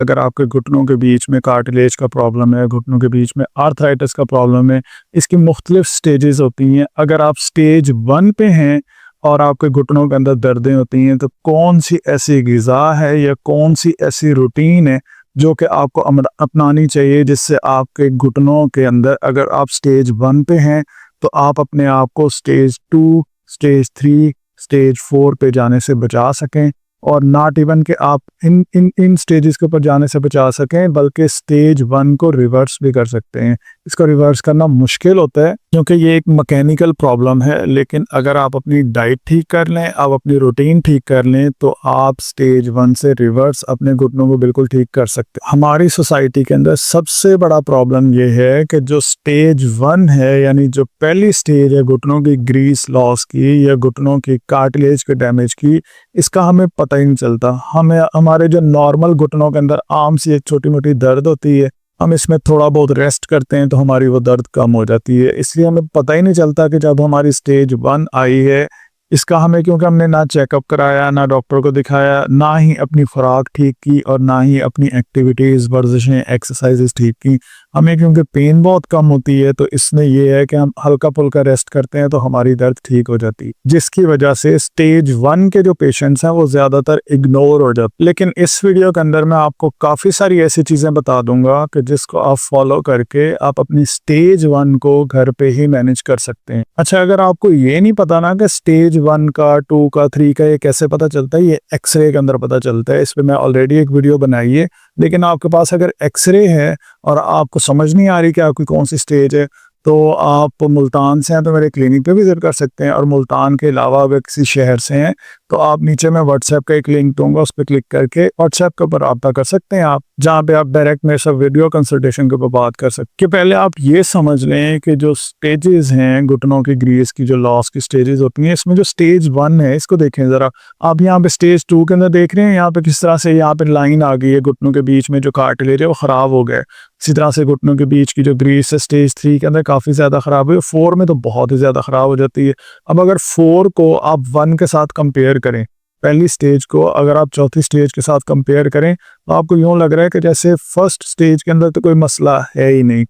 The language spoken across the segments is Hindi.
अगर आपके घुटनों के बीच में कार्टिलेज का प्रॉब्लम है, घुटनों के बीच में आर्थराइटिस का प्रॉब्लम है, इसकी मुख्तलिफ स्टेजेस होती हैं। अगर आप स्टेज 1 पे हैं और आपके घुटनों के अंदर दर्दें होती हैं, तो कौन सी ऐसी ग़िज़ा है या कौन सी ऐसी रूटीन है जो कि आपको अपनानी चाहिए, जिससे आपके घुटनों के अंदर, अगर आप स्टेज 1 पे हैं तो आप अपने आप को स्टेज 2, स्टेज 3, स्टेज 4 पे जाने से बचा सकें, और नॉट इवन कि आप इन स्टेजेस के ऊपर जाने से बचा सकें, बल्कि स्टेज 1 को रिवर्स भी कर सकते हैं। इसको रिवर्स करना मुश्किल होता है क्योंकि ये एक मैकेनिकल प्रॉब्लम है, लेकिन अगर आप अपनी डाइट ठीक कर लें, आप अपनी रूटीन ठीक कर लें, तो आप स्टेज 1 से रिवर्स अपने घुटनों को बिल्कुल ठीक कर सकते हैं। हमारी सोसाइटी के अंदर सबसे बड़ा प्रॉब्लम ये है कि जो स्टेज 1 है, यानी जो पहली स्टेज है घुटनों की ग्रीस लॉस की या घुटनों की कार्टिलेज के डैमेज की, इसका हमें पता ही नहीं चलता। हमें हमारे जो नॉर्मल घुटनों के अंदर आम सी एक छोटी मोटी दर्द होती है, हम इसमें थोड़ा बहुत रेस्ट करते हैं तो हमारी वो दर्द कम हो जाती है। इसलिए हमें पता ही नहीं चलता कि जब हमारी स्टेज 1 आई है, इसका हमें, क्योंकि हमने ना चेकअप कराया, ना डॉक्टर को दिखाया, ना ही अपनी खुराक ठीक की और ना ही अपनी एक्टिविटीज़, वर्जिशें, एक्सरसाइजेज ठीक की। हमें क्योंकि पेन बहुत कम होती है, तो इसमें यह है कि हम हल्का फुल्का रेस्ट करते हैं तो हमारी दर्द ठीक हो जाती है, जिसकी वजह से स्टेज 1 के जो पेशेंट्स हैं वो ज़्यादातर इग्नोर हो जाते हैं। लेकिन इस वीडियो के अंदर मैं आपको काफ़ी सारी ऐसी चीज़ें बता दूंगा कि जिसको आप फॉलो करके आप अपनी स्टेज 1 को घर पे ही मैनेज कर सकते हैं। अच्छा, अगर आपको ये नहीं पता ना कि स्टेज 1 का, 2 का, 3 का ये कैसे पता चलता है, ये एक्सरे के अंदर पता चलता है। इस पर मैं ऑलरेडी एक वीडियो बनाई है, लेकिन आपके पास अगर एक्सरे है और आपको समझ नहीं आ रही कि आपकी कौन सी स्टेज है, तो आप मुल्तान से हैं तो मेरे क्लिनिक पे विजिट कर सकते हैं, और मुल्तान के अलावा अगर किसी शहर से हैं तो आप नीचे मैं व्हाट्सएप का एक लिंक दूंगा, उस पर क्लिक करके व्हाट्सएप के ऊपर रब्ता कर सकते हैं आप, जहाँ पे आप डायरेक्ट मेरे साथ वीडियो कंसल्टेशन के ऊपर बात कर सकते हैं। पहले आप ये समझ लें कि जो स्टेजेस हैं घुटनों की ग्रीस की, जो लॉस की स्टेजेस होती हैं, इसमें जो स्टेज 1 है इसको देखें ज़रा। आप यहाँ पे स्टेज 2 के अंदर देख रहे हैं, यहाँ पे किस तरह से यहाँ पे लाइन आ गई है, घुटनों के बीच में जो कार्टिलेज है वो ख़राब हो गया। इसी तरह से घुटनों के बीच की जो ग्रीस है स्टेज 3 के अंदर काफ़ी ज़्यादा ख़राब हुई, 4 में तो बहुत ही ज़्यादा ख़राब हो जाती है। अब अगर 4 को आप 1 के साथ कंपेयर करें, पहली स्टेज को अगर आप चौथी स्टेज के साथ कंपेयर करें, तो आपको यूँ लग रहा है कि जैसे फर्स्ट स्टेज के अंदर तो कोई मसला है ही नहीं।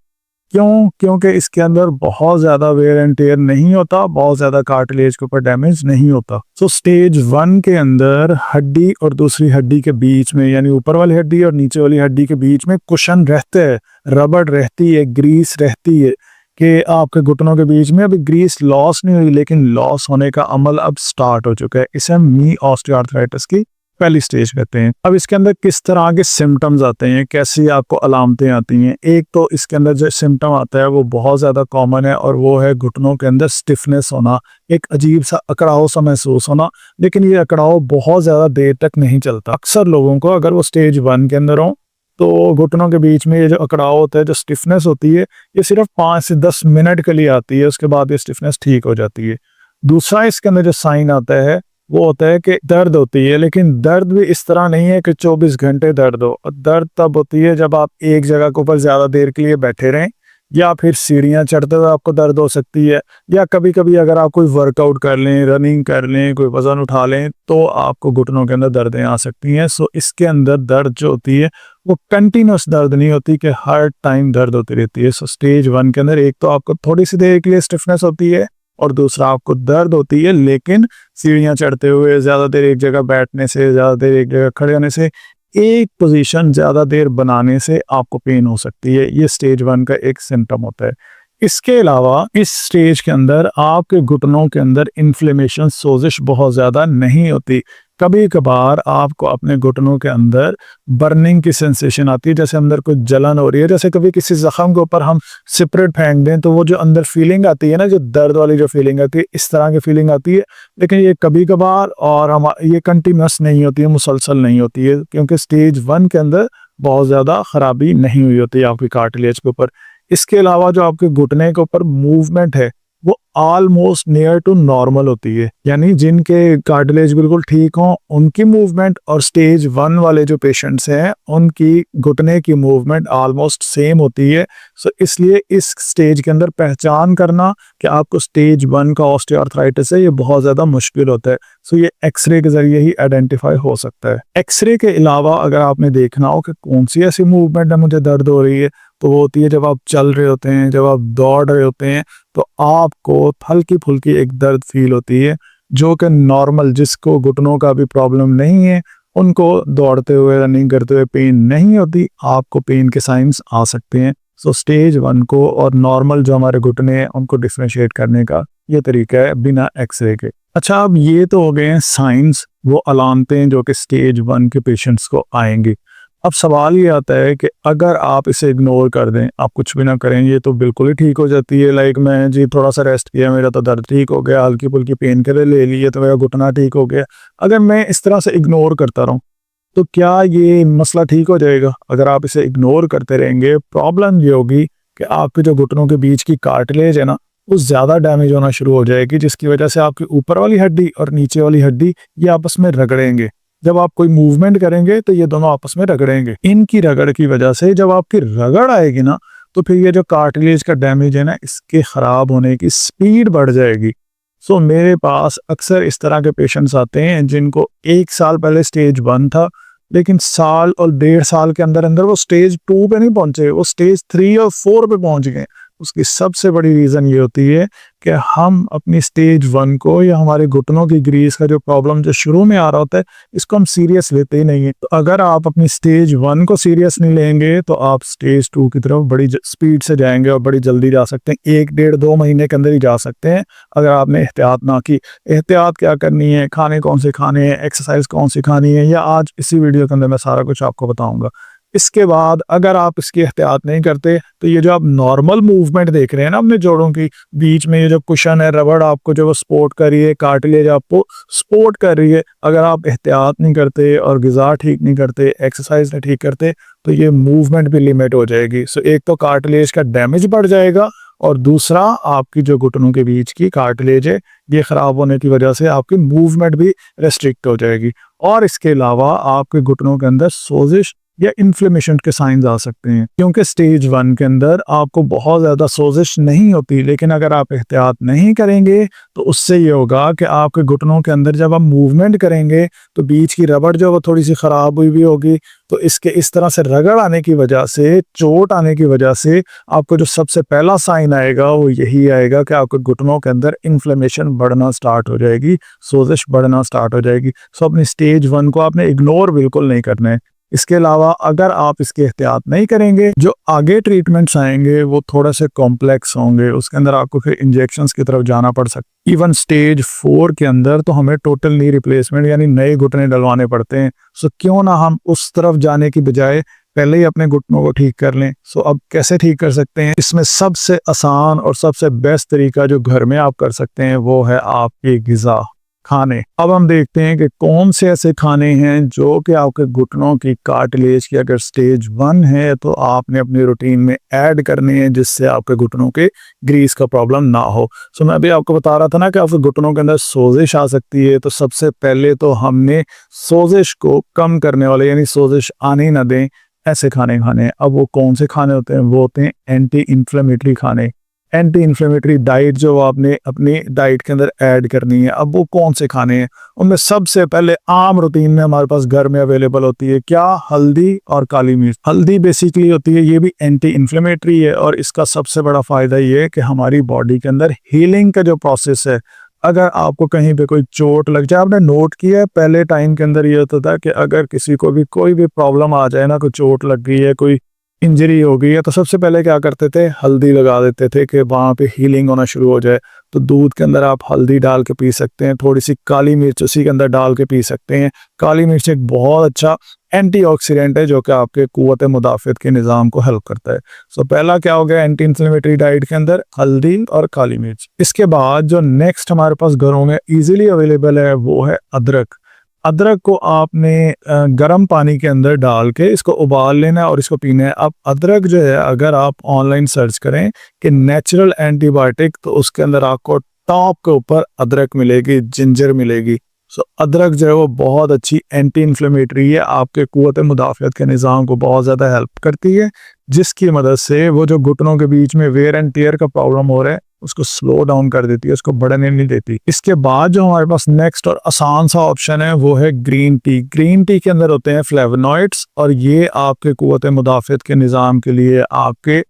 क्यों? क्योंकि इसके अंदर बहुत ज़्यादा वेयर एंड टेयर नहीं होता, बहुत ज़्यादा कार्टिलेज के ऊपर डैमेज नहीं होता। तो स्टेज 1 के अंदर हड्डी और दूसरी हड्डी के बीच में, यानी ऊपर वाली हड्डी और नीचे वाली हड्डी के बीच में कुशन रहते हैं, रबड़ रहती है, ग्रीस रहती है, कि आपके घुटनों के बीच में अभी ग्रीस लॉस नहीं हुई, लेकिन लॉस होने का अमल अब स्टार्ट हो चुका है। इसे हम नी ऑस्टियोआर्थराइटिस की पहली स्टेज कहते हैं। अब इसके अंदर किस तरह के सिम्टम्स आते हैं, कैसी आपको अलामतें आती हैं। एक तो इसके अंदर जो सिम्टम आता है वो बहुत ज़्यादा कॉमन है, और वो है घुटनों के अंदर स्टिफनेस होना, एक अजीब सा अकड़ाव सा महसूस होना। लेकिन ये अकड़ाव बहुत ज़्यादा देर तक नहीं चलता। अक्सर लोगों को, अगर वो स्टेज 1 के अंदर हो, तो घुटनों के बीच में ये जो अकड़ाव होता है, जो स्टिफनेस होती है, ये सिर्फ 5 से 10 मिनट के लिए आती है, उसके बाद ये स्टिफनेस ठीक हो जाती है। दूसरा इसके अंदर जो साइन आता है वो होता है कि दर्द होती है, लेकिन दर्द भी इस तरह नहीं है कि 24 घंटे दर्द हो। दर्द तब होती है जब आप एक जगह के ऊपर ज़्यादा देर के लिए बैठे रहें, या फिर सीढ़ियाँ चढ़ते हुए आपको दर्द हो सकती है, या कभी कभी अगर आप कोई वर्कआउट कर लें, रनिंग कर लें, कोई वज़न उठा लें, तो आपको घुटनों के अंदर दर्दें आ सकती हैं। सो इसके अंदर दर्द जो होती है वो कंटिन्यूस दर्द नहीं होती कि हर टाइम दर्द होती रहती है। सो स्टेज 1 के अंदर एक तो आपको थोड़ी सी देर के लिए स्टिफनेस होती है, और दूसरा आपको दर्द होती है, लेकिन सीढ़ियाँ चढ़ते हुए, ज़्यादा देर एक जगह बैठने से, ज़्यादा देर एक जगह खड़े होने से, एक पोजीशन ज़्यादा देर बनाने से आपको पेन हो सकती है। ये स्टेज 1 का एक सिम्टम होता है। इसके अलावा इस स्टेज के अंदर आपके घुटनों के अंदर इन्फ्लेमेशन, सोजिश बहुत ज़्यादा नहीं होती। कभी कभार आपको अपने घुटनों के अंदर बर्निंग की सेंसेशन आती है, जैसे अंदर कोई जलन हो रही है, जैसे कभी किसी जख्म के ऊपर हम सिपरेट फेंक दें तो वो जो अंदर फीलिंग आती है ना, जो दर्द वाली जो फीलिंग आती है, इस तरह की फीलिंग आती है। लेकिन ये कभी कभार, और हम ये कंटिन्यूस नहीं होती है, मुसलसल नहीं होती है, क्योंकि स्टेज 1 के अंदर बहुत ज़्यादा खराबी नहीं हुई होती है आपकी कार्टिलेज के ऊपर। इसके अलावा जो आपके घुटने के ऊपर मूवमेंट है वो ऑलमोस्ट नियर टू नॉर्मल होती है, यानी जिनके कार्टिलेज बिल्कुल ठीक हो उनकी मूवमेंट और स्टेज 1 वाले जो पेशेंट्स हैं उनकी घुटने की मूवमेंट ऑलमोस्ट सेम होती है। सो इसलिए इस स्टेज के अंदर पहचान करना कि आपको स्टेज 1 का ऑस्टियोआर्थराइटिस है ये बहुत ज़्यादा मुश्किल होता है। सो ये एक्सरे के जरिए ही आइडेंटिफाई हो सकता है। एक्सरे के अलावा अगर आपने देखना हो कि कौन सी ऐसी मूवमेंट में मुझे दर्द हो रही है, तो वो होती है जब आप चल रहे होते हैं, जब आप दौड़ रहे होते हैं, तो आपको हल्की फुल्की एक दर्द फील होती है, जो कि नॉर्मल जिसको घुटनों का भी प्रॉब्लम नहीं है उनको दौड़ते हुए रनिंग करते हुए पेन नहीं होती, आपको पेन के साइंस आ सकते हैं। सो स्टेज 1 को और नॉर्मल जो हमारे घुटने हैं उनको डिफ्रेंशिएट करने का ये तरीका है बिना एक्सरे के। अच्छा, अब ये तो हो गए हैं साइंस, वो अलामतें जो कि स्टेज 1 के पेशेंट्स को आएंगी। अब सवाल ये आता है कि अगर आप इसे इग्नोर कर दें, आप कुछ भी ना करें, ये तो बिल्कुल ही ठीक हो जाती है। लाइक मैं जी थोड़ा सा रेस्ट किया, मेरा तो दर्द ठीक हो गया, हल्की फुल्की पेन किलर ले लिए तो मेरा घुटना ठीक हो गया। अगर मैं इस तरह से इग्नोर करता रहूं तो क्या ये मसला ठीक हो जाएगा? अगर आप इसे इग्नोर करते रहेंगे, प्रॉब्लम ये होगी कि आपके जो घुटनों के बीच की कार्टिलेज है ना, वो ज़्यादा डैमेज होना शुरू हो जाएगी, जिसकी वजह से आपकी ऊपर वाली हड्डी और नीचे वाली हड्डी ये आपस में रगड़ेंगे। जब आप कोई मूवमेंट करेंगे तो ये दोनों आपस में रगड़ेंगे। इनकी रगड़ की वजह से जब आपकी रगड़ आएगी ना, तो फिर ये जो कार्टिलेज का डैमेज है ना, इसके खराब होने की स्पीड बढ़ जाएगी। सो मेरे पास अक्सर इस तरह के पेशेंट्स आते हैं जिनको 1 साल पहले स्टेज 1 था, लेकिन साल और 1.5 साल के अंदर अंदर वो स्टेज 2 पे नहीं पहुंचे, वो स्टेज 3 और 4 पे पहुंच गए। उसकी सबसे बड़ी रीज़न ये होती है कि हम अपनी स्टेज 1 को या हमारे घुटनों की ग्रीस का जो प्रॉब्लम जो शुरू में आ रहा होता है, इसको हम सीरियस लेते ही नहीं है। तो अगर आप अपनी स्टेज 1 को सीरियस नहीं लेंगे तो आप स्टेज 2 की तरफ बड़ी स्पीड से जाएंगे और बड़ी जल्दी जा सकते हैं। 1 डेढ़ 2 महीने के अंदर ही जा सकते हैं अगर आपने एहतियात ना की। एहतियात क्या करनी है, खाने कौन से खाने हैं, एक्सरसाइज कौन सी खानी है, या आज इसी वीडियो के अंदर मैं सारा कुछ आपको बताऊंगा। इसके बाद अगर आप इसकी एहतियात नहीं करते तो ये जो आप नॉर्मल मूवमेंट देख रहे हैं ना अपने जोड़ों की बीच में, ये जो कुशन है, रबड़ आपको जो सपोर्ट कर रही है, कार्टिलेज आपको सपोर्ट कर रही है, अगर आप एहतियात नहीं करते और ग़िज़ा ठीक नहीं करते, एक्सरसाइज नहीं ठीक करते, तो ये मूवमेंट भी लिमिट हो जाएगी। सो एक तो कार्टिलेज का डैमेज बढ़ जाएगा और दूसरा आपकी जो घुटनों के बीच की कार्टिलेज है ये ख़राब होने की वजह से आपकी मूवमेंट भी रेस्ट्रिक्ट हो जाएगी। और इसके अलावा आपके घुटनों के अंदर सोजिश या इन्फ्लेमेशन के साइंस आ सकते हैं, क्योंकि स्टेज 1 के अंदर आपको बहुत ज़्यादा सोजिश नहीं होती, लेकिन अगर आप एहतियात नहीं करेंगे तो उससे ये होगा कि आपके घुटनों के अंदर जब आप मूवमेंट करेंगे तो बीच की रबड़ जो वो थोड़ी सी ख़राब हुई भी होगी, तो इसके इस तरह से रगड़ आने की वजह से, चोट आने की वजह से आपको जो सबसे पहला साइन आएगा वो यही आएगा कि आपके घुटनों के अंदर इन्फ्लेमेशन बढ़ना स्टार्ट हो जाएगी, सोजिश बढ़ना स्टार्ट हो जाएगी। सो अपनी स्टेज 1 को आपने इग्नोर बिल्कुल नहीं करना है। इसके अलावा अगर आप इसके एहतियात नहीं करेंगे, जो आगे ट्रीटमेंट्स आएंगे वो थोड़े से कॉम्प्लेक्स होंगे, उसके अंदर आपको फिर इंजेक्शंस की तरफ जाना पड़ सकता है। इवन स्टेज 4 के अंदर तो हमें टोटल नी रिप्लेसमेंट यानी नए घुटने डलवाने पड़ते हैं। सो क्यों ना हम उस तरफ जाने की बजाय पहले ही अपने घुटनों को ठीक कर लें। सो अब कैसे ठीक कर सकते हैं? इसमें सबसे आसान और सबसे बेस्ट तरीका जो घर में आप कर सकते हैं वो है आपकी ग़िज़ा, खाने। अब हम देखते हैं कि कौन से ऐसे खाने हैं जो कि आपके घुटनों की कार्टिलेज की अगर स्टेज 1 है तो आपने अपनी रूटीन में ऐड करनी है, जिससे आपके घुटनों के ग्रीस का प्रॉब्लम ना हो। सो मैं अभी आपको बता रहा था ना कि आपके घुटनों के अंदर सोजिश आ सकती है, तो सबसे पहले तो हमने सोजिश को कम करने वाले यानी सोजिश आने ना दें ऐसे खाने खाने हैं। अब वो कौन से खाने होते हैं? वो होते हैं एंटी इन्फ्लेमेटरी खाने। एंटी इन्फ्लेमेटरी डाइट जो आपने अपनी डाइट के अंदर ऐड करनी है। अब वो कौन से खाने हैं? उनमें सबसे पहले आम रूटीन में हमारे पास घर में अवेलेबल होती है क्या? हल्दी और काली मिर्च। हल्दी बेसिकली होती है, ये भी एंटी इन्फ्लेमेटरी है और इसका सबसे बड़ा फायदा ये है कि हमारी बॉडी के अंदर हीलिंग का जो प्रोसेस है, अगर आपको कहीं पे कोई चोट लग जाए, आपने नोट किया है पहले टाइम के अंदर ये होता था कि अगर किसी को भी कोई भी प्रॉब्लम आ जाए ना, कोई चोट लग गई है, कोई इंजरी हो गई है, तो सबसे पहले क्या करते थे? हल्दी लगा देते थे कि वहाँ पे हीलिंग होना शुरू हो जाए। तो दूध के अंदर आप हल्दी डाल के पी सकते हैं, थोड़ी सी काली मिर्च उसी के अंदर डाल के पी सकते हैं। काली मिर्च एक बहुत अच्छा एंटीऑक्सीडेंट है जो कि आपके कुव्वत मुदाफ़त के निज़ाम को हेल्प करता है। सो पहला क्या हो गया एंटी इन्फ्लेमेटरी डाइट के अंदर? हल्दी और काली मिर्च। इसके बाद जो नेक्स्ट हमारे पास घरों में ईजिली अवेलेबल है वो है अदरक। अदरक को आपने गर्म पानी के अंदर डाल के इसको उबाल लेना है और इसको पीना है। अब अदरक जो है, अगर आप ऑनलाइन सर्च करें कि नेचुरल एंटीबायोटिक, तो उसके अंदर आपको टॉप के ऊपर अदरक मिलेगी, जिंजर मिलेगी। सो अदरक जो है वो बहुत अच्छी एंटी इन्फ्लेमेटरी है, आपके कुव्वत मुदाफ़ियत के निज़ाम को बहुत ज़्यादा हेल्प करती है, जिसकी मदद से वो जो घुटनों के बीच में वेयर एंड टियर का प्रॉब्लम हो रहा है उसको स्लो डाउन कर देती है, उसको बढ़ने नहीं देती। इसके बाद जो हमारे पास नेक्स्ट और आसान सा ऑप्शन है वो है ग्रीन टी। ग्रीन टी के अंदर होते हैं फ्लेवोनॉइड्स और ये आपके कुव्वत मुदाफ़ियत के निज़ाम के लिए, आपके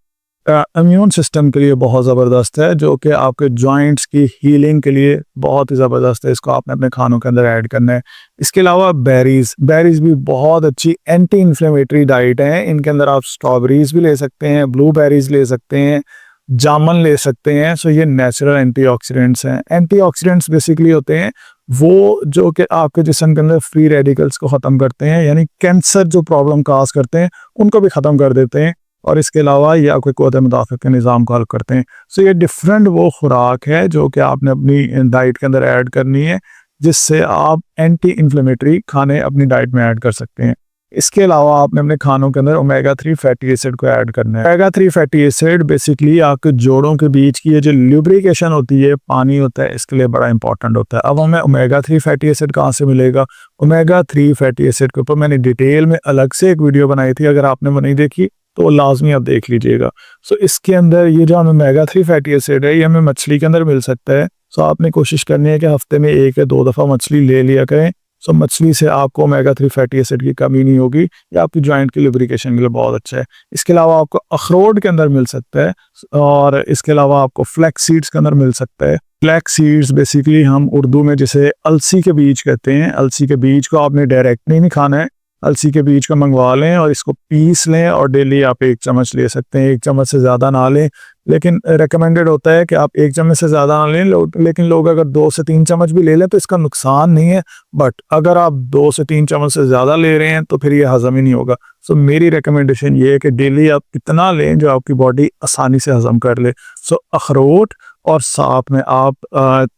इम्यून सिस्टम के लिए बहुत ज़बरदस्त है, जो कि आपके जॉइंट्स की हीलिंग के लिए बहुत ही ज़बरदस्त है। इसको आपने अपने खानों के अंदर ऐड करना है। इसके अलावा बेरीज़ भी बहुत अच्छी एंटी इन्फ्लेमेटरी डाइट है। इनके अंदर आप स्ट्रॉबेरीज भी ले सकते हैं, ब्लूबेरीज ले सकते हैं, जामुन ले सकते हैं। सो ये नेचुरल एंटीऑक्सीडेंट्स हैं। एंटीऑक्सीडेंट्स बेसिकली होते हैं वो जो कि आपके जिस्म के अंदर फ्री रेडिकल्स को ख़त्म करते हैं, यानी कैंसर जो प्रॉब्लम काज करते हैं उनको भी ख़त्म कर देते हैं, और इसके अलावा ये आपके कुव्वत मुदाफ़ियत के निज़ाम को हल करते हैं। सो ये डिफरेंट वो खुराक है जो कि आपने अपनी डाइट के अंदर ऐड करनी है, जिससे आप एंटी इन्फ्लेमेटरी खाने अपनी डाइट में ऐड कर सकते हैं। इसके अलावा आपने अपने खानों के अंदर ओमेगा 3 फैटी एसिड को ऐड करना है। ओमेगा 3 फैटी एसिड बेसिकली आपके जोड़ों के बीच की ये जो ल्यूब्रिकेशन होती है, पानी होता है, इसके लिए बड़ा इंपॉर्टेंट होता है। अब हमें ओमेगा 3 फैटी एसिड कहाँ से मिलेगा? ओमेगा 3 फैटी एसिड के ऊपर मैंने डिटेल में अलग से एक वीडियो बनाई थी, अगर आपने वो नहीं देखी तो लाजमी आप देख लीजिएगा। सो इसके अंदर ये जो हमें ओमेगा 3 फैटी एसिड है, ये हमें मछली के अंदर मिल सकता है। सो आपने कोशिश करनी है कि हफ्ते में 1 या 2 दफ़ा मछली ले लिया करें। सो मछली से आपको ओमेगा 3 फैटी एसिड की कमी नहीं होगी, ये आपकी जॉइंट की लुब्रिकेशन के लिए बहुत अच्छा है। इसके अलावा आपको अखरोट के अंदर मिल सकता है, और इसके अलावा आपको फ्लैक्स सीड्स के अंदर मिल सकता है। फ्लैक्स सीड्स बेसिकली हम उर्दू में जिसे अलसी के बीज कहते हैं। अलसी के बीज को आपने डायरेक्ट नहीं खाना है, अलसी के बीज को मंगवा लें और इसको पीस लें, और डेली आप 1 चम्मच ले सकते हैं। 1 चम्मच से ज़्यादा ना लें, लेकिन रिकमेंडेड होता है कि आप 1 चम्मच से ज़्यादा ना लें। लेकिन लोग अगर 2 से 3 चम्मच भी ले लें तो इसका नुकसान नहीं है, बट अगर आप 2 से 3 चम्मच से ज़्यादा ले रहे हैं तो फिर ये हज़म ही नहीं होगा। सो मेरी रिकमेंडेशन ये है कि डेली आप इतना लें जो आपकी बॉडी आसानी से हज़म कर ले। सो अखरोट और साथ में आप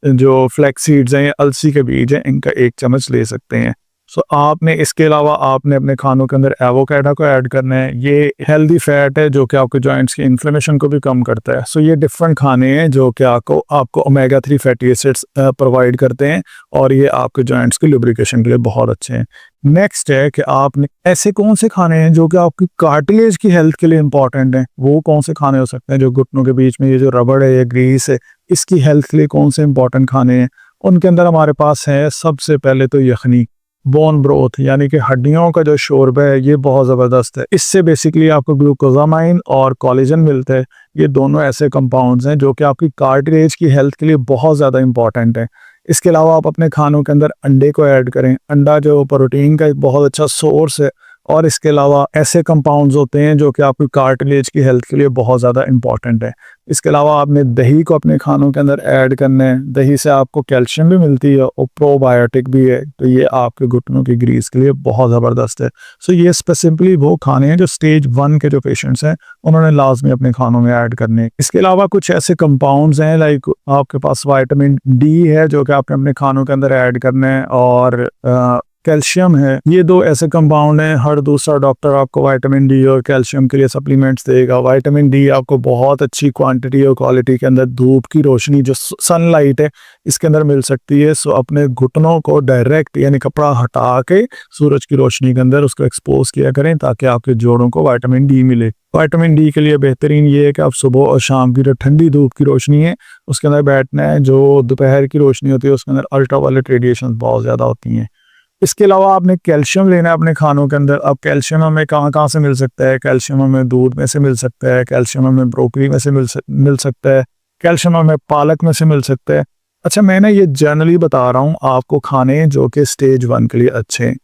जो फ्लैक्स सीड्स हैं, अलसी के बीज हैं, इनका 1 चम्मच ले सकते हैं। सो आपने इसके अलावा आपने अपने खानों के अंदर एवोकाडो को ऐड करना है। ये हेल्दी फैट है जो कि आपके जॉइंट्स की इन्फ्लेमेशन को भी कम करता है। सो ये डिफरेंट खाने हैं जो कि आपको ओमेगा 3 फैटी एसिड्स प्रोवाइड करते हैं, और ये आपके जॉइंट्स की लुब्रिकेशन के लिए बहुत अच्छे हैं। नेक्स्ट है कि आपने ऐसे कौन से खाने हैं जो कि आपकी कार्टिलेज की हेल्थ के लिए इंपॉर्टेंट हैं। वो कौन से खाने हो सकते हैं? जो घुटनों के बीच में ये जो रबड़ है या ग्रीस है, इसकी हेल्थ के लिए कौन से इंपॉर्टेंट खाने हैं? उनके अंदर हमारे पास है सबसे पहले तो यखनी, बोन ब्रोथ, यानी कि हड्डियों का जो शोरबा है, ये बहुत ज़बरदस्त है। इससे बेसिकली आपको ग्लूकोजामाइन और कोलेजन मिलता है। ये दोनों ऐसे कंपाउंड्स हैं जो कि आपकी कार्टिलेज की हेल्थ के लिए बहुत ज़्यादा इंपॉर्टेंट है। इसके अलावा आप अपने खानों के अंदर अंडे को ऐड करें। अंडा जो प्रोटीन का एक बहुत अच्छा सोर्स है, और इसके अलावा ऐसे कंपाउंड्स होते हैं जो कि आपकी कार्टिलेज की हेल्थ के लिए बहुत ज़्यादा इंपॉर्टेंट है। इसके अलावा आपने दही को अपने खानों के अंदर ऐड करना है। दही से आपको कैल्शियम भी मिलती है और प्रोबायोटिक भी है, तो ये आपके घुटनों की ग्रीस के लिए बहुत ज़बरदस्त है। सो ये स्पेसिफिकली वो खाने हैं जो स्टेज 1 के जो पेशेंट्स हैं उन्होंने लाजमी अपने खानों में ऐड करने हैं। इसके अलावा कुछ ऐसे कंपाउंड्स हैं, लाइक आपके पास विटामिन डी है जो कि आपने अपने खानों के अंदर ऐड करना है, और कैल्शियम है। ये 2 ऐसे कंपाउंड हैं, हर दूसरा डॉक्टर आपको विटामिन डी और कैल्शियम के लिए सप्लीमेंट्स देगा। विटामिन डी आपको बहुत अच्छी क्वांटिटी और क्वालिटी के अंदर धूप की रोशनी, जो सनलाइट है, इसके अंदर मिल सकती है। सो अपने घुटनों को डायरेक्ट यानी कपड़ा हटा के सूरज की रोशनी के अंदर उसको एक्सपोज किया करें, ताकि आपके जोड़ों को विटामिन डी मिले। विटामिन डी के लिए बेहतरीन ये है कि आप सुबह और शाम की जो ठंडी धूप की रोशनी है उसके अंदर बैठना है। जो दोपहर की रोशनी होती है उसके अंदर अल्ट्रावायलेट रेडिएशन बहुत ज़्यादा होती हैं। इसके अलावा आपने कैल्शियम लेना है अपने खानों के अंदर। अब कैल्शियम हमें कहाँ से मिल सकता है? कैल्शियम हमें दूध में से मिल सकता है, कैल्शियम हमें ब्रोकली में से मिल सकता है, कैल्शियम हमें पालक में से मिल सकता है। अच्छा, मैं ना ये जनरली बता रहा हूँ आपको खाने जो कि स्टेज 1 के लिए अच्छे हैं।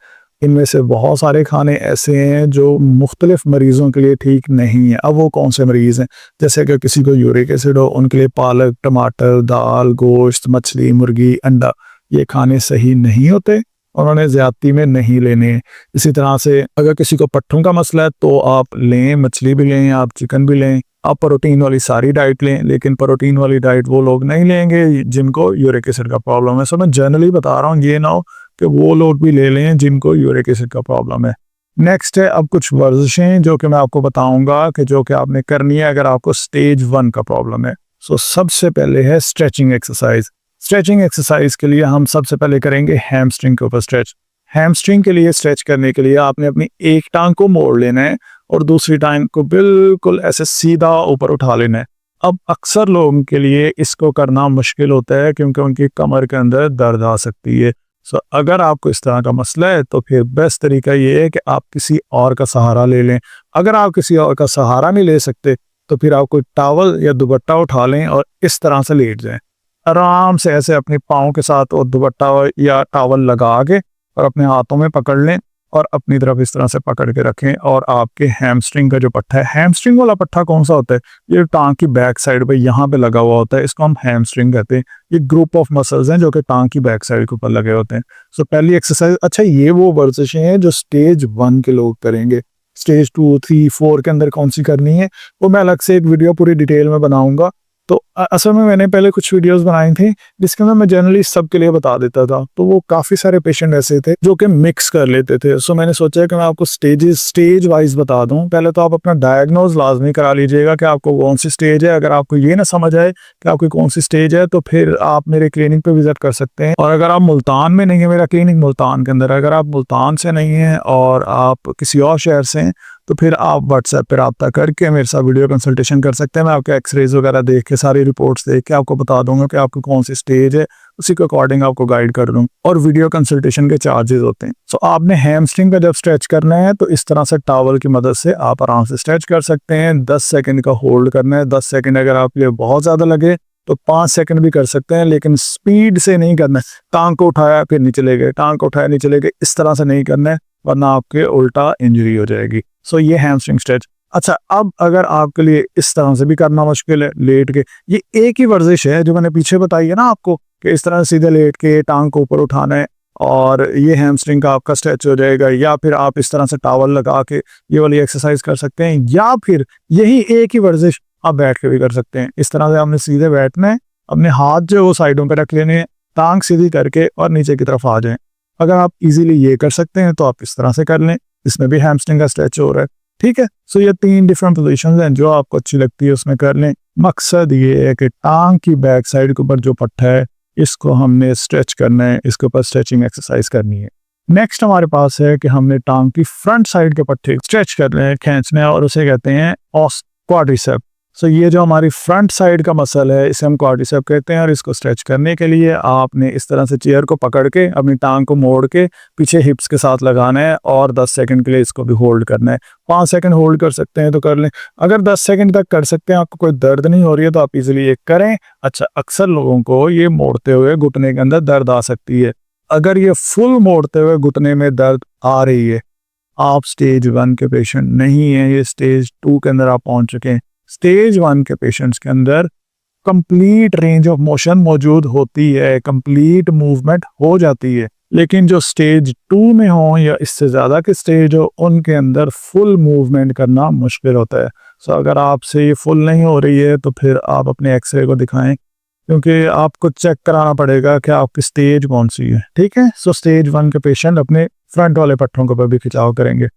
इनमें से बहुत सारे खाने ऐसे हैं जो मुख्तलिफ मरीज़ों के लिए ठीक नहीं है। अब वो कौन से मरीज़ हैं? जैसे कि किसी को यूरिक एसिड हो, उनके लिए पालक, टमाटर, दाल, गोश्त, मछली, मुर्गी, अंडा, ये खाने सही नहीं होते, उन्होंने ज़्यादती में नहीं लेने। इसी तरह से अगर किसी को पट्ठों का मसला है तो आप लें, मछली भी लें, आप चिकन भी लें, आप प्रोटीन वाली सारी डाइट लें, लेकिन प्रोटीन वाली डाइट वो लोग नहीं लेंगे जिनको यूरिक एसिड का प्रॉब्लम है। सो मैं जनरली बता रहा हूँ, ये ना हो कि वो लोग भी ले लें जिनको यूरिक एसिड का प्रॉब्लम है। नेक्स्ट है अब कुछ वर्जिशें जो कि मैं आपको बताऊंगा कि जो कि आपने करनी है अगर आपको स्टेज 1 का प्रॉब्लम है। सो सबसे पहले है स्ट्रेचिंग एक्सरसाइज। स्ट्रेचिंग एक्सरसाइज के लिए हम सबसे पहले करेंगे हैमस्ट्रिंग के ऊपर स्ट्रेच। हैमस्ट्रिंग के लिए स्ट्रेच करने के लिए आपने अपनी एक टांग को मोड़ लेना है और दूसरी टांग को बिल्कुल ऐसे सीधा ऊपर उठा लेना है। अब अक्सर लोगों के लिए इसको करना मुश्किल होता है क्योंकि उनकी कमर के अंदर दर्द आ सकती है। सो अगर आपको इस तरह का मसला है तो फिर बेस्ट तरीका ये है कि आप किसी और का सहारा ले लें। अगर आप किसी और का सहारा नहीं ले सकते तो फिर आप कोई टॉवल या दुपट्टा उठा लें और इस तरह से लेट जाएं। आराम से ऐसे अपने पाँव के साथ और दुपट्टा या टॉवल लगा के और अपने हाथों में पकड़ लें और अपनी तरफ इस तरह से पकड़ के रखें और आपके हैमस्ट्रिंग का जो पट्टा है, हैमस्ट्रिंग वाला पट्टा कौन सा होता है, ये टांग की बैक साइड पे यहाँ पे लगा हुआ होता है, इसको हम हैमस्ट्रिंग कहते हैं। ये ग्रुप ऑफ मसल्स हैं जो कि टांग की बैक साइड के ऊपर लगे होते हैं। सो पहली एक्सरसाइज, अच्छा ये वो वर्जिशें हैं जो स्टेज 1 के लोग करेंगे। स्टेज 2, 3, 4 के अंदर कौन सी करनी है वो मैं अलग से एक वीडियो पूरी डिटेल में बनाऊंगा। तो असल में मैंने पहले कुछ वीडियोस बनाई थी जिसके अंदर मैं जनरली सब के लिए बता देता था, तो वो काफ़ी सारे पेशेंट ऐसे थे जो कि मिक्स कर लेते थे। सो मैंने सोचा कि मैं आपको स्टेज वाइज बता दूं। पहले तो आप अपना डायग्नोज लाजमी करा लीजिएगा कि आपको कौन सी स्टेज है। अगर आपको ये ना समझ आए कि आपकी कौन सी स्टेज है तो फिर आप मेरे क्लिनिक पे विजिट कर सकते हैं। और अगर आप मुल्तान में नहीं है, मेरा क्लिनिक मुल्तान के अंदर है, अगर आप मुल्तान से नहीं हैं और आप किसी और शहर से हैं तो फिर आप व्हाट्सएप पर रब्ता करके मेरे साथ वीडियो कंसल्टेशन कर सकते हैं। मैं आपके एक्सरेज वगैरह देख के, सारी रिपोर्ट्स देख के आपको बता दूंगा कि आपको कौन सी स्टेज है, उसी के अकॉर्डिंग आपको गाइड कर दूँ। और वीडियो कंसल्टेशन के चार्जेस होते हैं। सो आपने हैमस्ट्रिंग का जब स्ट्रेच करना है तो इस तरह से टॉवल की मदद से आप आराम से स्ट्रेच कर सकते हैं। 10 सेकंड का होल्ड करना है। 10 सेकंड अगर आपके लिए बहुत ज़्यादा लगे तो 5 सेकंड भी कर सकते हैं, लेकिन स्पीड से नहीं करना है। टांग को उठाया फिर नीचे ले गए, टांग को उठाया नीचे ले गए, इस तरह से नहीं करना है वरना आपके उल्टा इंजरी हो जाएगी। सो ये हैमस्ट्रिंग स्ट्रेच। अच्छा, अब अगर आपके लिए इस तरह से भी करना मुश्किल है लेट के, ये एक ही वर्जिश है जो मैंने पीछे बताई है ना आपको कि इस तरह सीधे लेट के टांग को ऊपर उठाना है और ये हैमस्ट्रिंग का आपका स्ट्रेच हो जाएगा। या फिर आप इस तरह से टॉवल लगा के ये वाली एक्सरसाइज कर सकते हैं, या फिर यही एक ही वर्जिश आप बैठ के भी कर सकते हैं। इस तरह से आपने सीधे बैठना है, अपने हाथ जो वो साइडों पर रख लेने हैं, टांग सीधी करके और नीचे की तरफ आ जाएं। अगर आप इजीली ये कर सकते हैं तो आप इस तरह से कर लें, इसमें भी हैमस्ट्रिंग का स्ट्रेच हो रहा है। ठीक है, सो ये 3 डिफरेंट पोजीशंस हैं, जो आपको अच्छी लगती है उसमें कर लें। मकसद ये है कि टांग की बैक साइड के ऊपर जो पट्टा है इसको हमने स्ट्रेच करना है, इसके ऊपर स्ट्रेचिंग एक्सरसाइज करनी है। नेक्स्ट हमारे पास है कि हमने टांग की फ्रंट साइड के पट्टे स्ट्रेच करने हैं, खींचने हैं, और उसे कहते हैं क्वाड्रिसेप। सो ये जो हमारी फ्रंट साइड का मसल है इसे हम क्वाड्रिसेप कहते हैं। और इसको स्ट्रेच करने के लिए आपने इस तरह से चेयर को पकड़ के अपनी टांग को मोड़ के पीछे हिप्स के साथ लगाना है और 10 सेकंड के लिए इसको भी होल्ड करना है। 5 सेकंड होल्ड कर सकते हैं तो कर लें। अगर 10 सेकंड तक कर सकते हैं, आपको कोई दर्द नहीं हो रही है तो आप इजीली ये करें। अच्छा, अक्सर लोगों को ये मोड़ते हुए घुटने के अंदर दर्द आ सकती है। अगर ये फुल मोड़ते हुए घुटने में दर्द आ रही है, आप स्टेज 1 के पेशेंट नहीं है, ये स्टेज 2 के अंदर आप पहुंच चुके हैं। स्टेज 1 के पेशेंट्स के अंदर कंप्लीट रेंज ऑफ मोशन मौजूद होती है, कंप्लीट मूवमेंट हो जाती है। लेकिन जो स्टेज 2 में हो या इससे ज़्यादा के स्टेज हो, उनके अंदर फुल मूवमेंट करना मुश्किल होता है। सो अगर आपसे ये फुल नहीं हो रही है तो फिर आप अपने एक्सरे को दिखाएं, क्योंकि आपको चेक कराना पड़ेगा कि आपकी स्टेज कौन सी है। ठीक है, सो स्टेज 1 के पेशेंट अपने फ्रंट वाले पट्टों के ऊपर भी खिंचाव करेंगे।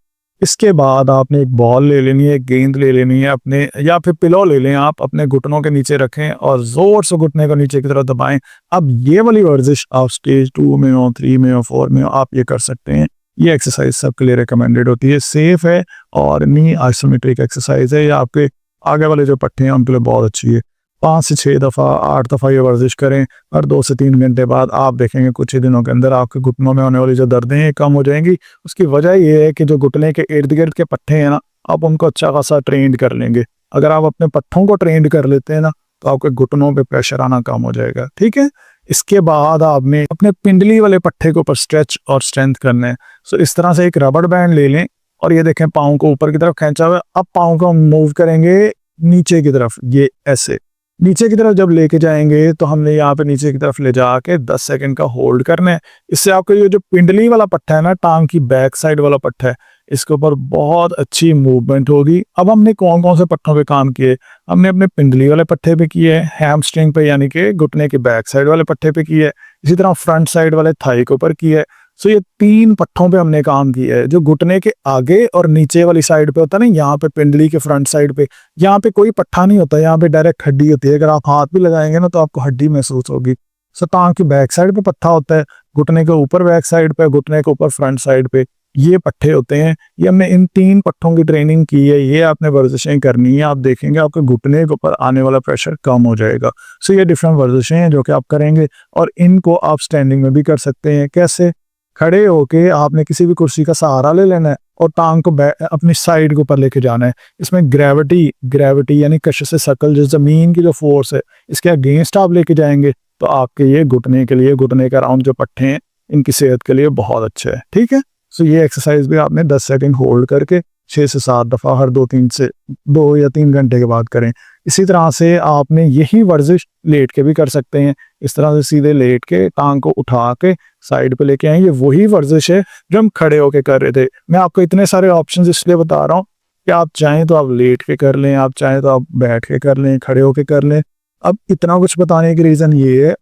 इसके बाद आपने एक बॉल ले लेनी है, एक गेंद ले लेनी है अपने, या फिर पिलो ले लें, आप अपने घुटनों के नीचे रखें और जोर से घुटने को नीचे की तरफ दबाएं। अब ये वाली वर्जिश आप स्टेज 2 में हो, 3 में हो, 4 में हो, आप ये कर सकते हैं। ये एक्सरसाइज सबके लिए रिकमेंडेड होती है, सेफ है और नी आइसोमेट्रिक एक्सरसाइज है। ये आपके आगे वाले जो पट्टे हैं उनके लिए बहुत अच्छी है। 5 से 6 दफ़ा, 8 दफ़ा ये वर्जिश करें और 2 से 3 घंटे बाद आप देखेंगे कुछ ही दिनों के अंदर आपके घुटनों में होने वाली जो दर्दें हैं कम हो जाएंगी। उसकी वजह ये है कि जो घुटने के इर्द गिर्द के पट्टे हैं ना, आप उनको अच्छा खासा ट्रेंड कर लेंगे। अगर आप अपने पट्टों को ट्रेंड कर लेते हैं ना तो आपके घुटनों पे प्रेशर आना कम हो जाएगा। ठीक है, इसके बाद आपने अपने पिंडली वाले पट्टे के ऊपर स्ट्रेच और स्ट्रेंथ करना है। सो इस तरह से एक रबड़ बैंड ले लें और ये देखें पाँव को ऊपर की तरफ खींचा हुआ है। अब पाँव को मूव करेंगे नीचे की तरफ, ये ऐसे नीचे की तरफ जब लेके जाएंगे तो हमने यहाँ पे नीचे की तरफ ले जाके 10 सेकंड का होल्ड करना है। इससे आपका ये जो पिंडली वाला पट्टा है ना, टांग की बैक साइड वाला पट्टा है, इसके ऊपर बहुत अच्छी मूवमेंट होगी। अब हमने कौन कौन से पट्टों पे काम किए? हमने अपने पिंडली वाले पट्टे पे किए, हैमस्ट्रिंग पे यानी कि घुटने के बैक साइड वाले पट्टे पे किए, इसी तरह फ्रंट साइड वाले थाई के ऊपर किए। सो ये 3 पट्टों पे हमने काम किया है, जो घुटने के आगे और नीचे वाली साइड पे होता है ना, यहाँ पे पिंडली के फ्रंट साइड पे, यहाँ पे कोई पट्टा नहीं होता, यहाँ पे डायरेक्ट हड्डी होती है। अगर आप हाथ भी लगाएंगे ना तो आपको हड्डी महसूस होगी। सो टांग की बैक साइड पे पट्टा होता है, घुटने के ऊपर बैक साइड पे, घुटने के ऊपर फ्रंट साइड पे ये पट्टे होते हैं। ये हमने इन 3 पट्टों की ट्रेनिंग की है, ये आपने वर्जिशें करनी है। आप देखेंगे आपके घुटने के ऊपर आने वाला प्रेशर कम हो जाएगा। सो ये डिफरेंट वर्जिशें हैं जो कि आप करेंगे, और इनको आप स्टैंडिंग में भी कर सकते हैं। कैसे? खड़े होके आपने किसी भी कुर्सी का सहारा ले लेना है और टांग को अपनी साइड के ऊपर लेके जाना है। इसमें ग्रेविटी यानी कशिश शकल, जो जमीन की जो फोर्स है, इसके अगेंस्ट आप लेके जाएंगे तो आपके ये घुटने के लिए, घुटने के अराउंड जो पट्टे हैं, इनकी सेहत के लिए बहुत अच्छा है। ठीक है, सो ये एक्सरसाइज भी आपने 10 सेकंड होल्ड करके 6 से 7 दफ़ा हर 2 या 3 घंटे के बाद करें। इसी तरह से आपने यही वर्जिश लेट के भी कर सकते हैं। इस तरह से सीधे लेट के टांग को उठा के साइड पे लेके आएंगे। वही वर्जिश है जो हम खड़े होके कर रहे थे। मैं आपको इतने सारे ऑप्शंस इसलिए बता रहा हूँ कि आप चाहें तो आप लेट के कर लें, आप चाहें तो आप बैठ के कर लें, खड़े होके कर लें। अब इतना कुछ बताने की रीज़न ये है,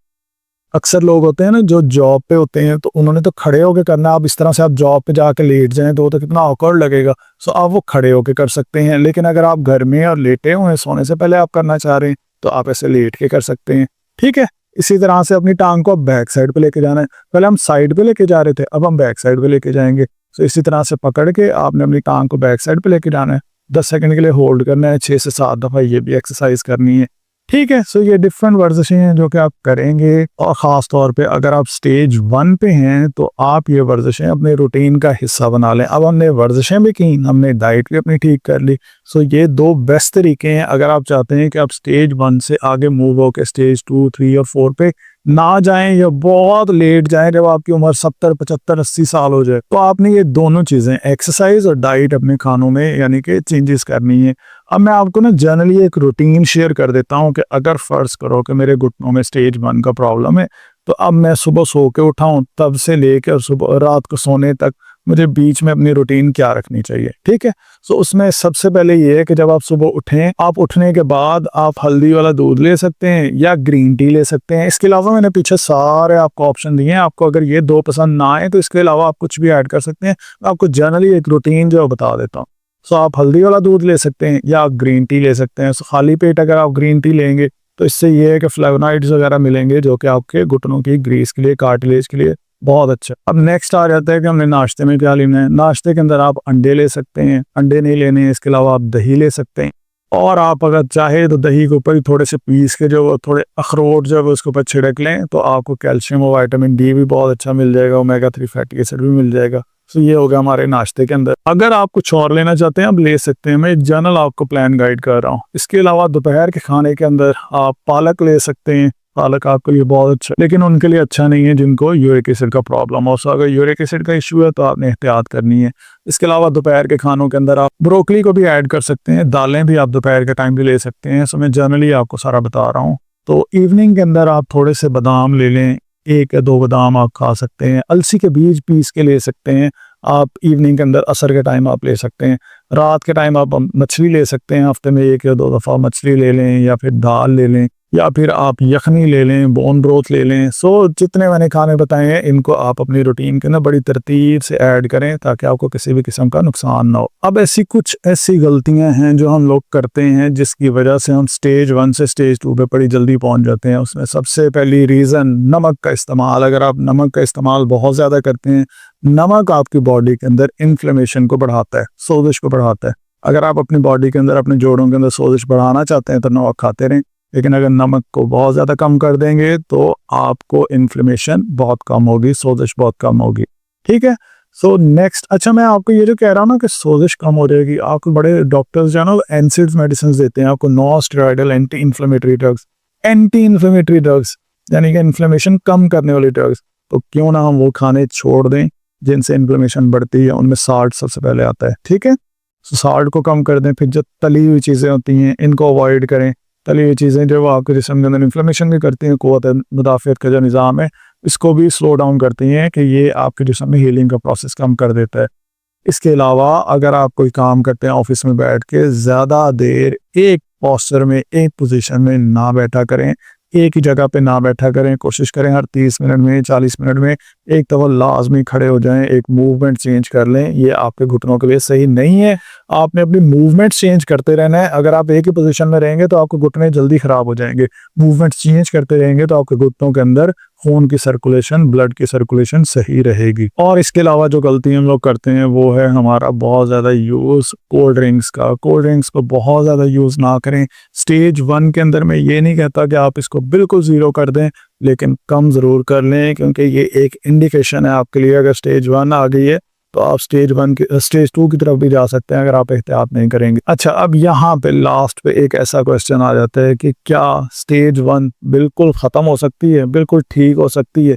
अक्सर लोग होते हैं ना जो जॉब पे होते हैं, तो उन्होंने तो खड़े होके करना। आप इस तरह से आप जॉब पे जाके लेट जाएं तो वो तो कितना ऑकवर्ड लगेगा। सो आप वो खड़े होके कर सकते हैं। लेकिन अगर आप घर में और लेटे हुए हैं, सोने से पहले आप करना चाह रहे हैं, तो आप ऐसे लेट के कर सकते हैं। ठीक है, इसी तरह से अपनी टांग को बैक साइड पे लेके जाना है। पहले हम साइड पे लेके जा रहे थे, अब हम बैक साइड पे लेके जाएंगे। सो इसी तरह से पकड़ के आपने अपनी टांग को बैक साइड पे लेके जाना है। 10 सेकंड के लिए होल्ड करना है, 6 से 7 दफ़ा ये भी एक्सरसाइज करनी है। ठीक है, सो ये डिफरेंट वर्जिशें हैं जो कि आप करेंगे। और ख़ास तौर पे अगर आप स्टेज 1 पे हैं तो आप ये वर्जिशें अपने रूटीन का हिस्सा बना लें। अब हमने वर्जिशें भी की, हमने डाइट भी अपनी ठीक कर ली। सो ये 2 बेस्ट तरीके हैं अगर आप चाहते हैं कि आप स्टेज 1 से आगे मूव होकर स्टेज 2, 3 और 4 पे ना जाएं या बहुत लेट जाएं, जब आपकी उम्र 70, 75, 80 साल हो जाए। तो आपने ये दोनों चीज़ें, एक्सरसाइज और डाइट, अपने खानों में यानी कि चेंजेस करनी है। अब मैं आपको ना जनरली एक रूटीन शेयर कर देता हूँ कि अगर फ़र्ज़ करो कि मेरे घुटनों में स्टेज 1 का प्रॉब्लम है, तो अब मैं सुबह सो के उठाऊँ तब से लेकर सुबह रात को सोने तक मुझे बीच में अपनी रूटीन क्या रखनी चाहिए। ठीक है, सो उसमें सबसे पहले ये है कि जब आप सुबह उठें, आप उठने के बाद आप हल्दी वाला दूध ले सकते हैं या ग्रीन टी ले सकते हैं। इसके अलावा मैंने पीछे सारे आपको ऑप्शन दिए हैं। आपको अगर ये 2 पसंद ना आए तो इसके अलावा आप कुछ भी ऐड कर सकते हैं। मैं आपको जनरली एक रूटीन जो बता देता हूँ। सो आप हल्दी वाला दूध ले सकते हैं या आप ग्रीन टी ले सकते हैं। सो खाली पेट अगर आप ग्रीन टी लेंगे तो इससे ये है कि फ्लेवोनॉइड्स वगैरह मिलेंगे जो कि आपके घुटनों की ग्रीस के लिए, कार्टिलेज के लिए बहुत अच्छा। अब नेक्स्ट आ जाता है कि हमने नाश्ते में क्या लेना है। नाश्ते के अंदर आप अंडे ले सकते हैं, अंडे नहीं लेने हैं, इसके अलावा आप दही ले सकते हैं। और आप अगर चाहे तो दही के ऊपर थोड़े से पीस के जो थोड़े अखरोट जो है उसके ऊपर छिड़क लें, तो आपको कैल्शियम और विटामिन डी भी बहुत अच्छा मिल जाएगा, ओमेगा 3 फैटी एसिड भी मिल जाएगा। तो ये होगा हमारे नाश्ते के अंदर। अगर आप कुछ और लेना चाहते हैं आप ले सकते हैं, मैं जनरल आपको प्लान गाइड कर रहा हूँ। इसके अलावा दोपहर के खाने के अंदर आप पालक ले सकते हैं। पालक आपके लिए बहुत अच्छा, लेकिन उनके लिए अच्छा नहीं है जिनको यूरिक एसिड का प्रॉब्लम हो। सो अगर यूरिक एसिड का इशू है तो आपने एहतियात करनी है। इसके अलावा दोपहर के खानों के अंदर आप ब्रोकली को भी ऐड कर सकते हैं, दालें भी आप दोपहर के टाइम भी ले सकते हैं। सो मैं जनरली आपको सारा बता रहा हूँ। तो इवनिंग के अंदर आप थोड़े से बादाम ले लें, 1 या 2 बादाम आप खा सकते हैं। अलसी के बीज पीस के ले सकते हैं आप इवनिंग के अंदर, असर के टाइम आप ले सकते हैं। रात के टाइम आप मछली ले सकते हैं, हफ्ते में 1 या 2 दफ़ा मछली ले लें, या फिर दाल ले लें, या फिर आप यखनी ले लें, बोन ब्रोथ ले लें। सो जितने मैंने खाने बताए हैं इनको आप अपनी रूटीन के अंदर बड़ी तरतीब से ऐड करें ताकि आपको किसी भी किस्म का नुकसान ना हो। अब ऐसी गलतियां हैं जो हम लोग करते हैं जिसकी वजह से हम स्टेज 1 से स्टेज 2 पे बड़ी जल्दी पहुंच जाते हैं। उसमें सबसे पहली रीज़न नमक का इस्तेमाल। अगर आप नमक का इस्तेमाल बहुत ज़्यादा करते हैं, नमक आपकी बॉडी के अंदर इन्फ्लेमेशन को बढ़ाता है, सोजिश को बढ़ाता है। अगर आप अपनी बॉडी के अंदर, अपने जोड़ों के अंदर सोजिश बढ़ाना चाहते हैं तो नमक खाते रहें, लेकिन अगर नमक को बहुत ज़्यादा कम कर देंगे तो आपको इन्फ्लेमेशन बहुत कम होगी, सोजिश बहुत कम होगी। ठीक है, सो नेक्स्ट, अच्छा मैं आपको ये जो कह रहा हूँ ना कि सोजिश कम हो जाएगी, आपको बड़े डॉक्टर्स जो है ना एनसिड्स मेडिसिन देते हैं आपको, non steroidal anti inflammatory drugs, यानी कि इन्फ्लेमेशन कम करने वाली ड्रग्स। तो क्यों ना हम वो खाने छोड़ दें जिनसे इन्फ्लेमेशन बढ़ती है। उनमें साल्ट सबसे पहले आता है। ठीक है, साल्ट को कम कर दें। फिर जो तली हुई चीज़ें होती हैं इनको अवॉइड करें। तली हुई चीज़ें जो आपके जिस्म के अंदर इन्फ्लेमेशन भी करती हैं, क़ुव्वत मुदाफ़ियत का जो निज़ाम है इसको भी स्लो डाउन करती हैं कि ये आपके जिस्म में हीलिंग का प्रोसेस कम कर देता है। इसके अलावा अगर आप कोई काम करते हैं ऑफिस में बैठ के, ज़्यादा देर एक पोस्चर में, एक पोजीशन में ना बैठा करें एक ही जगह पे ना बैठा करें, कोशिश करें हर 30 मिनट में 40 मिनट में एक दफ़ा लाजमी खड़े हो जाएं, एक मूवमेंट चेंज कर लें। ये आपके घुटनों के लिए सही नहीं है। आपने अपनी मूवमेंट चेंज करते रहना है। अगर आप एक ही पोजीशन में रहेंगे तो आपके घुटने जल्दी ख़राब हो जाएंगे। मूवमेंट चेंज करते रहेंगे तो आपके घुटनों के अंदर खून की सर्कुलेशन, ब्लड की सर्कुलेशन सही रहेगी। और इसके अलावा जो गलती हम लोग करते हैं वो है हमारा बहुत ज़्यादा यूज़ कोल्ड ड्रिंक्स का। कोल्ड ड्रिंक्स को बहुत ज़्यादा यूज़ ना करें। स्टेज 1 के अंदर मैं ये नहीं कहता कि आप इसको बिल्कुल ज़ीरो कर दें, लेकिन कम ज़रूर कर लें, क्योंकि ये एक इंडिकेशन है आपके लिए। अगर स्टेज 1 आ गई है तो आप स्टेज 2 की तरफ भी जा सकते हैं अगर आप एहतियात नहीं करेंगे। अच्छा, अब यहाँ पे लास्ट पे एक ऐसा क्वेश्चन आ जाता है कि क्या स्टेज 1 बिल्कुल ख़त्म हो सकती है, बिल्कुल ठीक हो सकती है?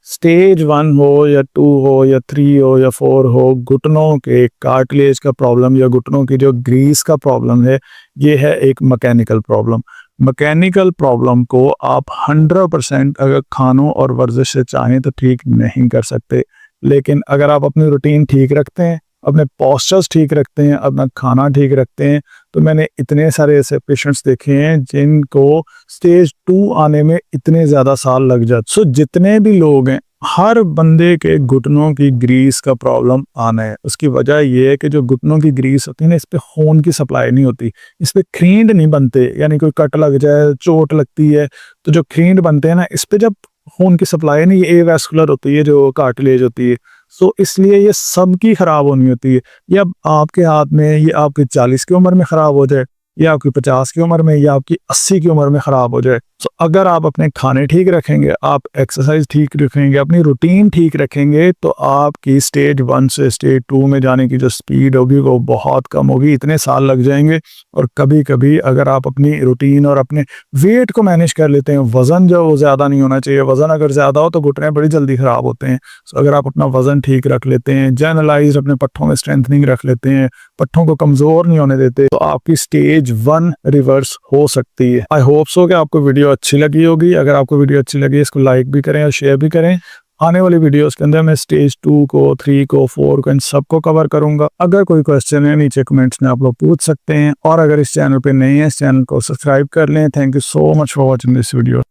स्टेज 1 हो या 2 हो या 3 हो या 4 हो, घुटनों के कार्टिलेज का प्रॉब्लम या घुटनों की जो ग्रीस का प्रॉब्लम है, ये है एक मैकेनिकल प्रॉब्लम। मैकेनिकल प्रॉब्लम को आप 100% अगर खानों और वर्जिश से चाहें तो ठीक नहीं कर सकते, लेकिन अगर आप अपनी रूटीन ठीक रखते हैं, अपने पोस्चर्स ठीक रखते हैं, अपना खाना ठीक रखते हैं, तो मैंने इतने सारे ऐसे पेशेंट्स देखे हैं जिनको स्टेज 2 आने में इतने ज़्यादा साल लग जाते। सो जितने भी लोग हैं, हर बंदे के घुटनों की ग्रीस का प्रॉब्लम आना है। उसकी वजह यह है कि जो घुटनों की ग्रीस होती है ना, इस पे खून की सप्लाई नहीं होती, इस पे खरींड नहीं बनते। यानी कोई कट लग जाए, चोट लगती है, तो जो खरींड बनते हैं ना, इस पे जब खून की सप्लाई नहीं, ये एवास्कुलर होती है जो कार्टिलेज होती है। सो इसलिए ये सबकी खराब होनी होती है। ये अब आपके हाथ में, ये आपकी 40 की उम्र में खराब हो जाए, या आपकी 50 की उम्र में, या आपकी 80 की उम्र में खराब हो जाए। तो अगर आप अपने खाने ठीक रखेंगे, आप एक्सरसाइज ठीक रखेंगे, अपनी रूटीन ठीक रखेंगे, तो आपकी स्टेज 1 से स्टेज 2 में जाने की जो स्पीड होगी वो बहुत कम होगी। इतने साल लग जाएंगे। और कभी कभी अगर आप अपनी रूटीन और अपने वेट को मैनेज कर लेते हैं, वज़न जो ज़्यादा नहीं होना चाहिए, वज़न अगर ज़्यादा हो तो घुटने बड़ी जल्दी ख़राब होते हैं। सो अगर आप अपना वज़न ठीक रख लेते हैं, जनरलाइज अपने पट्ठों में स्ट्रेंथनिंग रख लेते हैं, पट्ठों को कमज़ोर नहीं होने देते, तो आपकी स्टेज 1 रिवर्स हो सकती है। आई होप सो कि आपको वीडियो अच्छी लगी होगी। अगर आपको वीडियो अच्छी लगी, इसको लाइक भी करें और शेयर भी करें। आने वाली वीडियोस के अंदर मैं स्टेज 2 को, 3 को, 4 को, इन सबको कवर करूंगा। अगर कोई क्वेश्चन है नीचे कमेंट्स में आप लोग पूछ सकते हैं। और अगर इस चैनल पे नए हैं, इस चैनल को सब्सक्राइब कर लें। Thank you so much for watching this video.